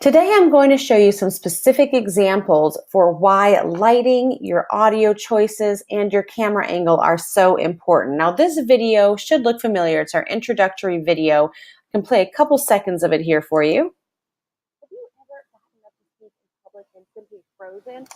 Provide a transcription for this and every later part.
Today I'm going to show you some specific examples for why lighting, your audio choices, and your camera angle are so important. Now this video should look familiar. It's our introductory video. I can play a couple seconds of it here for you. Have you ever gotten up to speak in public and simply frozen?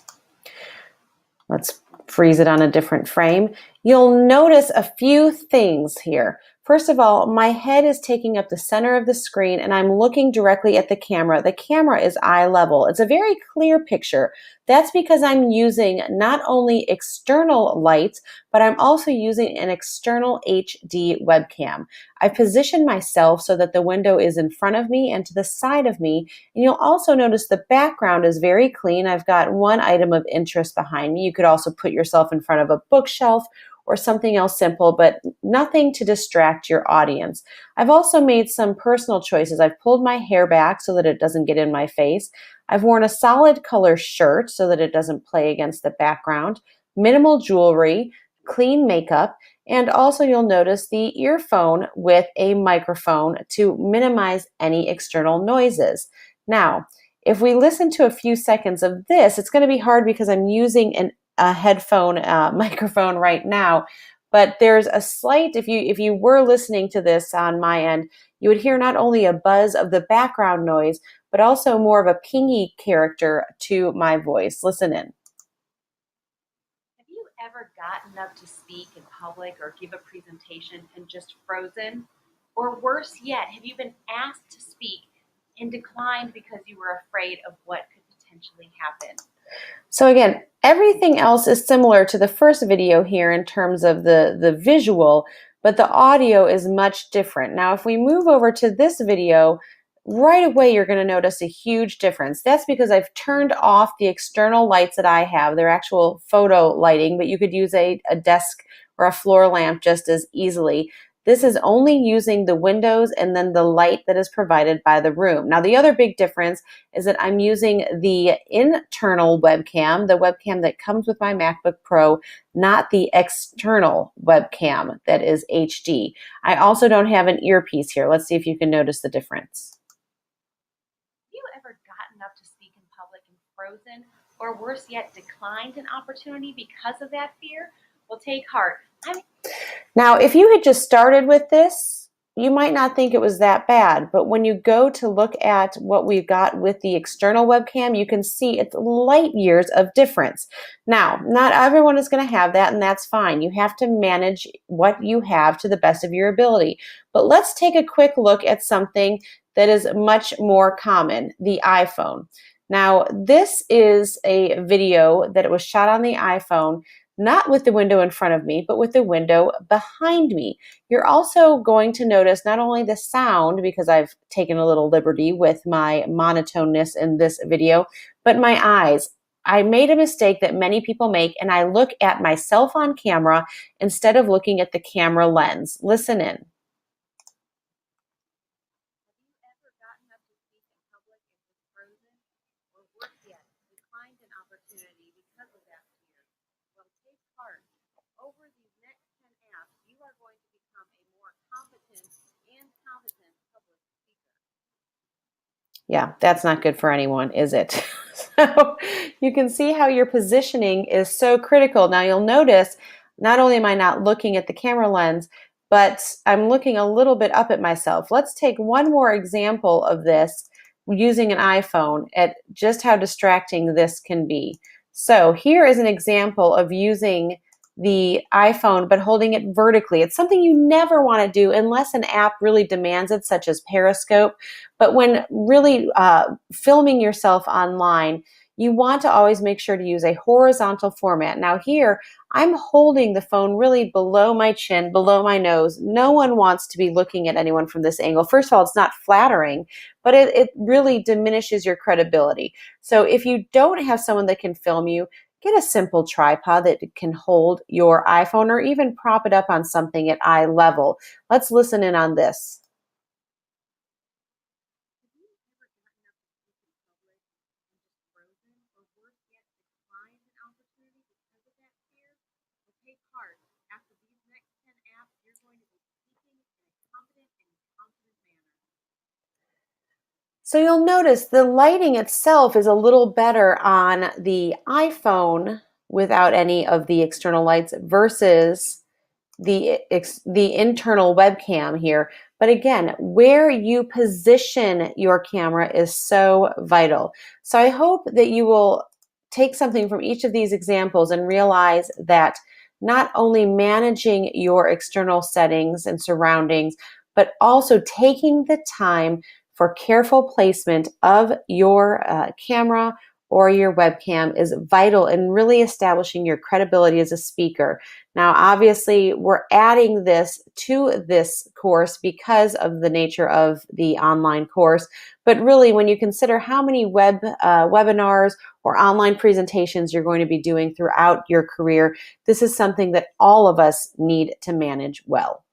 Let's freeze it on a different frame. You'll notice a few things here. First of all, my head is taking up the center of the screen and I'm looking directly at the camera. The camera is eye level. It's a very clear picture. That's because I'm using not only external lights, but I'm also using an external HD webcam. I've positioned myself so that the window is in front of me and to the side of me. And you'll also notice the background is very clean. I've got one item of interest behind me. You could also put yourself in front of a bookshelf or something else simple, but nothing to distract your audience. I've also made some personal choices. I've pulled my hair back so that it doesn't get in my face. I've worn a solid color shirt so that it doesn't play against the background, minimal jewelry, clean makeup, and also you'll notice the earphone with a microphone to minimize any external noises. Now, if we listen to a few seconds of this, it's going to be hard because I'm using a headphone microphone right now, but there's a slight, if you were listening to this on my end, you would hear not only a buzz of the background noise, but also more of a pingy character to my voice. Listen in. Have you ever gotten up to speak in public or give a presentation and just frozen? Or worse yet, have you been asked to speak and declined because you were afraid of what could potentially happen? So again, everything else is similar to the first video here in terms of the visual, but the audio is much different. Now, if we move over to this video, right away you're going to notice a huge difference. That's because I've turned off the external lights that I have. They're actual photo lighting, but you could use a desk or a floor lamp just as easily. This is only using the windows and then the light that is provided by the room. Now, the other big difference is that I'm using the internal webcam, the webcam that comes with my MacBook Pro, not the external webcam that is HD. I also don't have an earpiece here. Let's see if you can notice the difference. Have you ever gotten up to speak in public and frozen, or worse yet, declined an opportunity because of that fear? Well, take heart. Now, if you had just started with this, you might not think it was that bad, but when you go to look at what we've got with the external webcam, you can see it's light years of difference. Now, not everyone is going to have that, and that's fine. You have to manage what you have to the best of your ability. But let's take a quick look at something that is much more common, the iPhone. Now, this is a video that was shot on the iPhone, not with the window in front of me, but with the window behind me. You're also going to notice not only the sound, because I've taken a little liberty with my monotoneness in this video, but my eyes. I made a mistake that many people make, and I look at myself on camera instead of looking at the camera lens. Listen in. Over these next 10 apps, you are going to become a more competent public speaker. Yeah, that's not good for anyone, is it? So you can see how your positioning is so critical. Now you'll notice, not only am I not looking at the camera lens, but I'm looking a little bit up at myself. Let's take one more example of this using an iPhone at just how distracting this can be. So here is an example of using the iPhone but holding it vertically. It's something you never want to do unless an app really demands it, such as Periscope. But when really filming yourself online, you want to always make sure to use a horizontal format. Now here, I'm holding the phone really below my chin, below my nose. No one wants to be looking at anyone from this angle. First of all, it's not flattering, but it really diminishes your credibility. So if you don't have someone that can film you, get a simple tripod that can hold your iPhone or even prop it up on something at eye level. Let's listen in on this. After these next 10 apps, you're going to be speaking in a competent and confident manner. So you'll notice the lighting itself is a little better on the iPhone without any of the external lights versus the internal webcam here. But again, where you position your camera is so vital. So I hope that you will take something from each of these examples and realize that not only managing your external settings and surroundings, but also taking the time for careful placement of your camera or your webcam is vital in really establishing your credibility as a speaker. Now, obviously, we're adding this to this course because of the nature of the online course. But really, when you consider how many webinars or online presentations you're going to be doing throughout your career, this is something that all of us need to manage well.